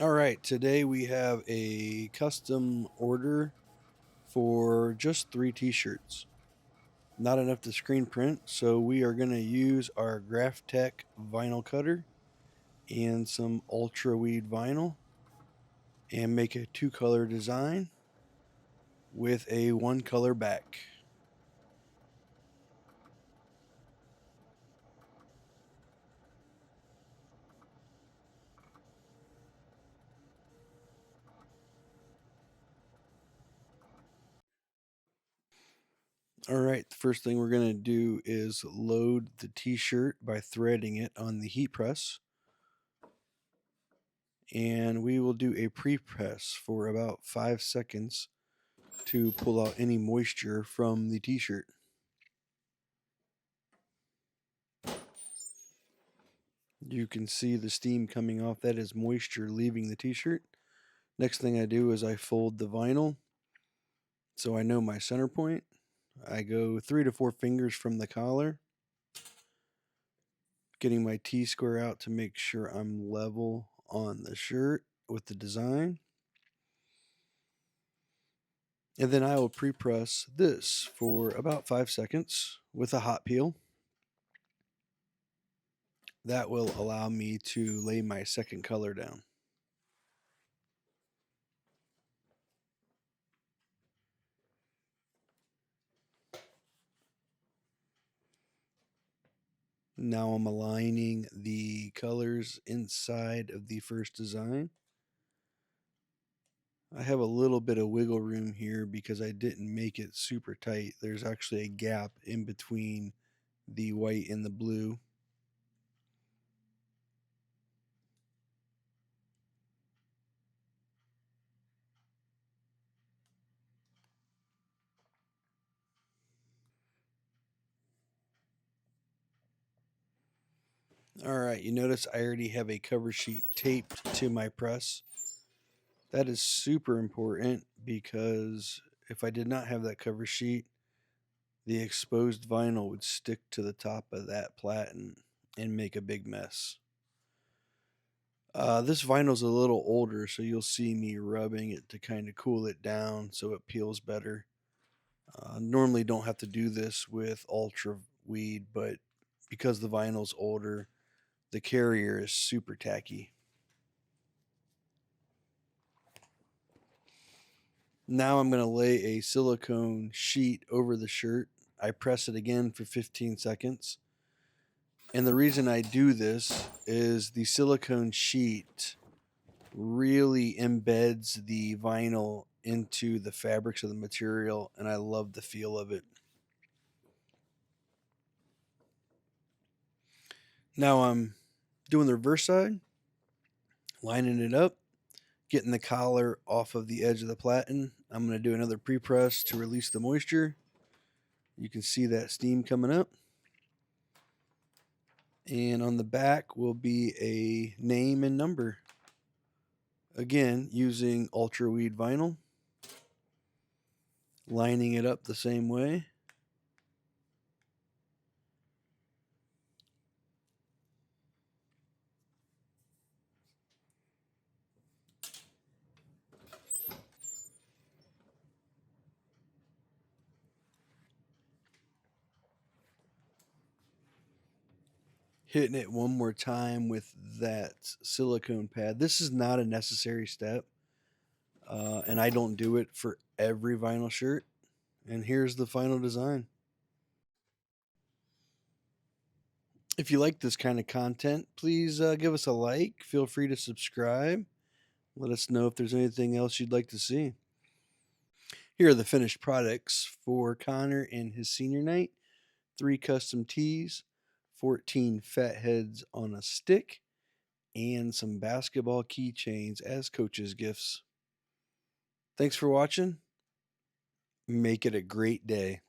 All right, today we have a custom order for just 3 t-shirts. Not enough to screen print, so we are going to use our Graphtec vinyl cutter and some ultra weed vinyl and make a 2-color design with a 1-color back. All right, the first thing we're going to do is load the t-shirt by threading it on the heat press. And we will do a pre-press for about 5 seconds to pull out any moisture from the t-shirt. You can see the steam coming off. That is moisture leaving the t-shirt. Next thing I do is I fold the vinyl so I know my center point. I go 3 to 4 fingers from the collar, getting my T-square out to make sure I'm level on the shirt with the design. And then I will pre-press this for about 5 seconds with a hot peel. That will allow me to lay my second color down. Now I'm aligning the colors inside of the first design. I have a little bit of wiggle room here because I didn't make it super tight. There's actually a gap in between the white and the blue. All right, you notice I already have a cover sheet taped to my press. That is super important because if I did not have that cover sheet, the exposed vinyl would stick to the top of that platen and make a big mess. This vinyl's a little older, so you'll see me rubbing it to kind of cool it down so it peels better. Normally don't have to do this with ultra weed, but because the vinyl's older, the carrier is super tacky. Now I'm going to lay a silicone sheet over the shirt. I press it again for 15 seconds. And the reason I do this is the silicone sheet really embeds the vinyl into the fabrics of the material, and I love the feel of it. Now I'm doing the reverse side, lining it up, getting the collar off of the edge of the platen. I'm going to do another pre-press to release the moisture. You can see that steam coming up. And on the back will be a name and number. Again, using Ultra Weed vinyl. Lining it up the same way. Hitting it one more time with that silicone pad. This is not a necessary step, and I don't do it for every vinyl shirt. And here's the final design. If you like this kind of content, please give us a like. Feel free to subscribe. Let us know if there's anything else you'd like to see. Here are the finished products for Connor and his senior night: 3 custom tees, 14 fat heads on a stick, and some basketball keychains as coaches' gifts. Thanks for watching. Make it a great day.